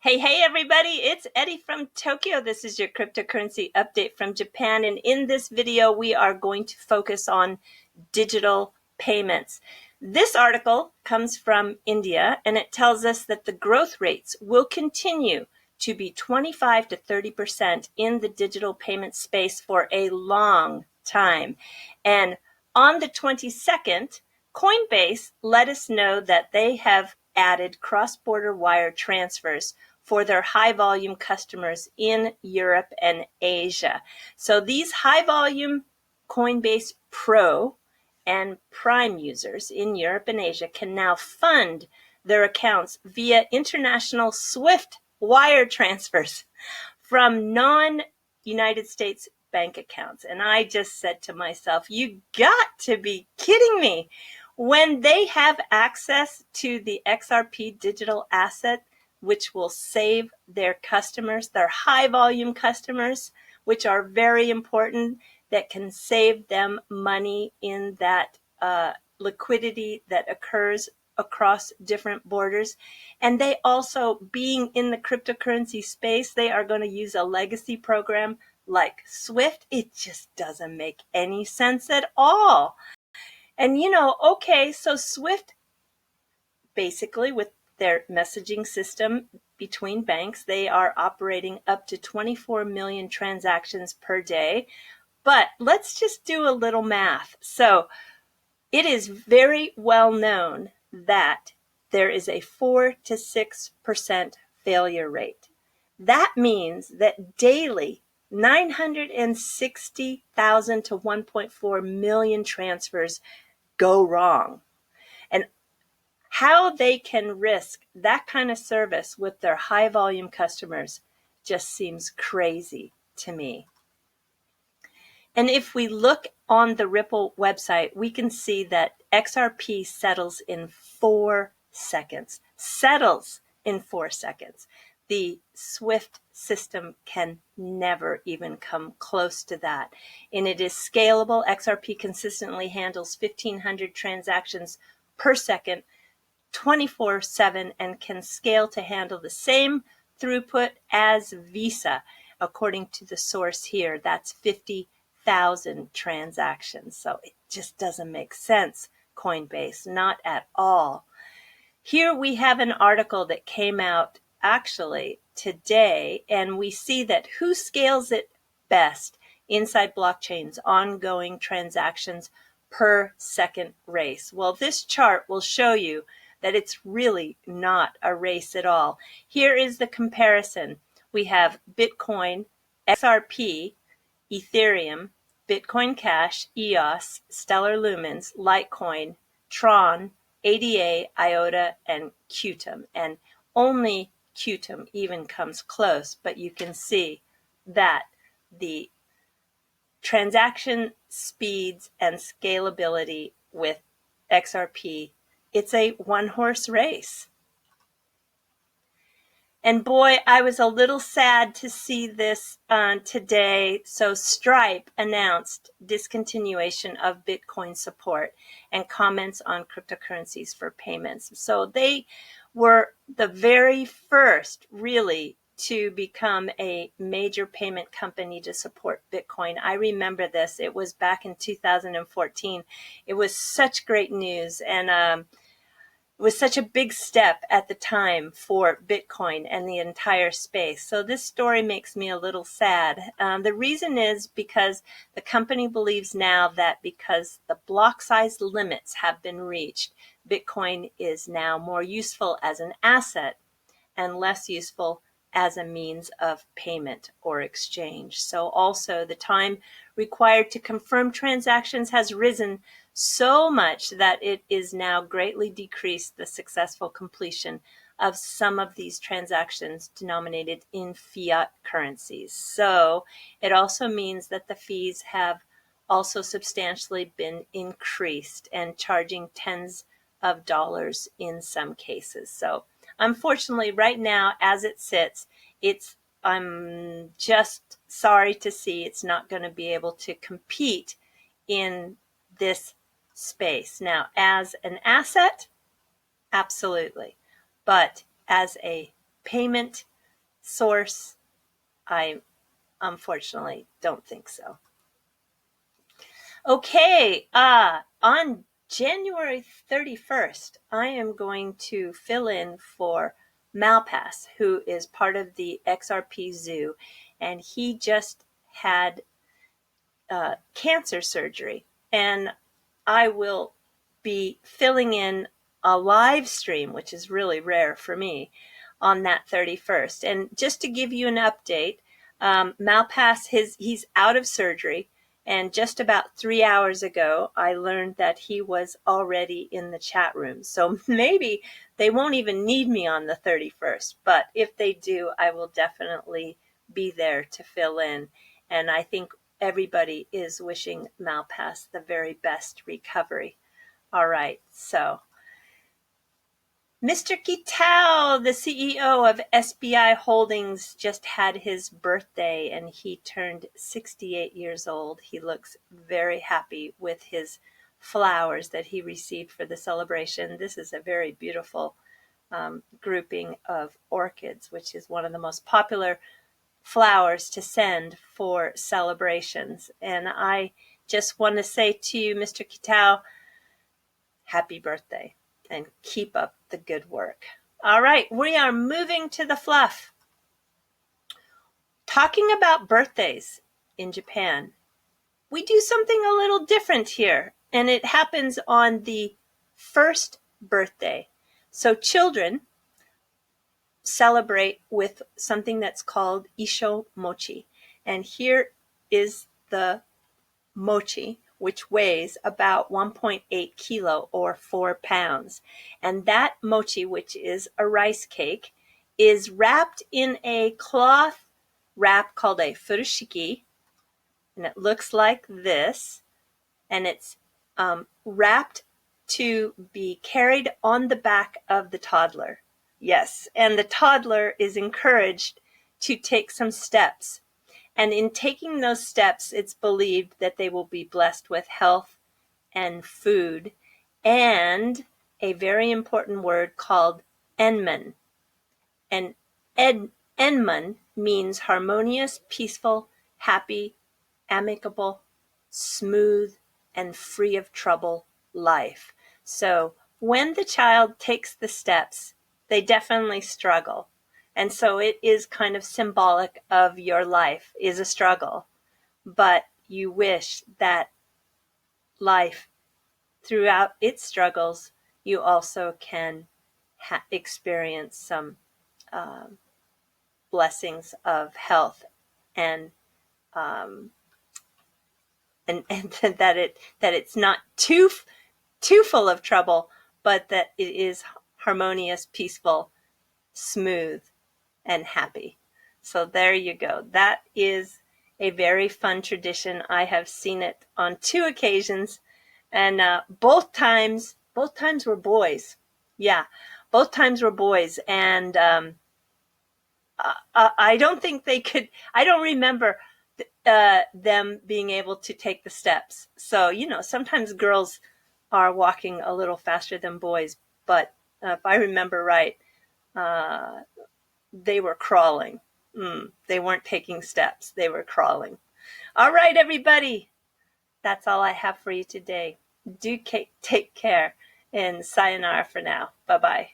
Hey, everybody, it's Eddie from Tokyo. This is your cryptocurrency update from Japan. And in this video, we are going to focus on digital payments. This article comes from India, and it tells us that the growth rates will continue to be 25 to 30% in the digital payment space for a long time. And on the 22nd, Coinbase let us know that they have added cross-border wire transfers for their high-volume customers in Europe and Asia. So these high-volume Coinbase Pro and Prime users in Europe and Asia can now fund their accounts via international SWIFT wire transfers from non-United States bank accounts. And I just said to myself, you got to be kidding me. When they have access to the XRP digital asset, which will save their customers, their high volume customers, which are very important, that can save them money in that liquidity that occurs across different borders. And they also, being in the cryptocurrency space, they are going to use a legacy program like SWIFT. It just doesn't make any sense at all. And okay, so SWIFT, basically with their messaging system between banks, they are operating up to 24 million transactions per day. But let's just do a little math. So it is very well known that there is a 4 to 6% failure rate. That means that daily 960,000 to 1.4 million transfers go wrong. And how they can risk that kind of service with their high volume customers just seems crazy to me. And if we look on the Ripple website, we can see that XRP settles in 4 seconds. Settles in 4 seconds. The SWIFT system can never even come close to that. And it is scalable. XRP consistently handles 1,500 transactions per second, 24/7, and can scale to handle the same throughput as Visa. According to the source here, that's 50,000 transactions. So it just doesn't make sense, Coinbase, not at all. Here we have an article that came out actually today, and we see that who scales it best inside blockchains, ongoing transactions per second race. Well, this chart will show you that it's really not a race at all. Here is the comparison. We have Bitcoin, XRP, Ethereum, Bitcoin Cash, EOS, Stellar Lumens, Litecoin, Tron, ADA, IOTA, and Qtum. And only Qtum even comes close, but you can see that the transaction speeds and scalability with XRP, it's a one-horse race. And boy, I was a little sad to see this today. So Stripe announced discontinuation of Bitcoin support and comments on cryptocurrencies for payments. So they were the very first, really, to become a major payment company to support Bitcoin. I remember this. It was back in 2014. It was such great news, and it was such a big step at the time for Bitcoin and the entire space. So this story makes me a little sad. The reason is because the company believes now that because the block size limits have been reached, Bitcoin is now more useful as an asset and less useful as a means of payment or exchange. So also the time required to confirm transactions has risen so much that it is now greatly decreased the successful completion of some of these transactions denominated in fiat currencies. So it also means that the fees have also substantially been increased and charging tens of dollars in some cases. So unfortunately, right now, as it sits, I'm just sorry to see it's not going to be able to compete in this space. Now, as an asset, absolutely. But as a payment source? I unfortunately don't think so. Okay, on January 31st, I am going to fill in for Malpass, who is part of the XRP Zoo, and he just had cancer surgery. And I will be filling in a live stream, which is really rare for me, on that 31st. And just to give you an update, Malpass, he's out of surgery. And just about 3 hours ago, I learned that he was already in the chat room. So maybe they won't even need me on the 31st. But if they do, I will definitely be there to fill in. And I think everybody is wishing Malpass the very best recovery. All right, so Mr. Kitao, the CEO of SBI Holdings, just had his birthday and he turned 68 years old. He looks very happy with his flowers that he received for the celebration. This is a very beautiful grouping of orchids, which is one of the most popular flowers to send for celebrations. And I just want to say to you, Mr. Kitao, happy birthday and keep up the good work. All right, we are moving to the fluff. Talking about birthdays in Japan, we do something a little different here, and it happens on the first birthday. So children celebrate with something that's called isho mochi. And here is the mochi, which weighs about 1.8 kilo or 4 pounds. And that mochi, which is a rice cake, is wrapped in a cloth wrap called a furushiki. And it looks like this. And it's wrapped to be carried on the back of the toddler. Yes, and the toddler is encouraged to take some steps. And in taking those steps, it's believed that they will be blessed with health and food and a very important word called enman. And enman means harmonious, peaceful, happy, amicable, smooth, and free of trouble life. So when the child takes the steps, they definitely struggle. And so it is kind of symbolic of your life is a struggle, but you wish that life, throughout its struggles, you also can experience some blessings of health and and that it's not too full of trouble, but that it is harmonious, peaceful, smooth, and happy. So there you go. That is a very fun tradition. I have seen it on 2 occasions, and both times were boys. Yeah, both times were boys, and I don't think they could. I don't remember them being able to take the steps. So sometimes girls are walking a little faster than boys, but if I remember right, they were crawling. They weren't taking steps. They were crawling. All right, everybody. That's all I have for you today. Do take care and sayonara for now. Bye-bye.